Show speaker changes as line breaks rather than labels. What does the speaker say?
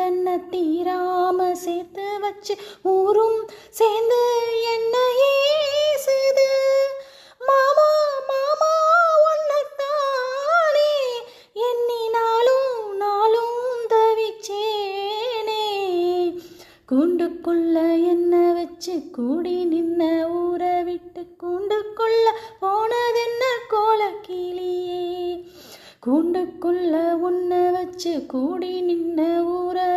தன்னை தீராம சேர்த்து வச்சு ஊரும் சேர்ந்து என்னையே ஏசுது. மாமா மாமா உன்னைத்தானே எண்ணி நாளும் நாளும் தவிச்சேனே. கூண்டுக்குள்ள என்ன வச்சு கூடி நின்ன ஊரை விட்டு கூண்டுக்குள்ள போனதென்ன கோலக்கிளியே. கூண்டுக்குள்ள உன்னை வச்சு கூடி நின்ன ஊரை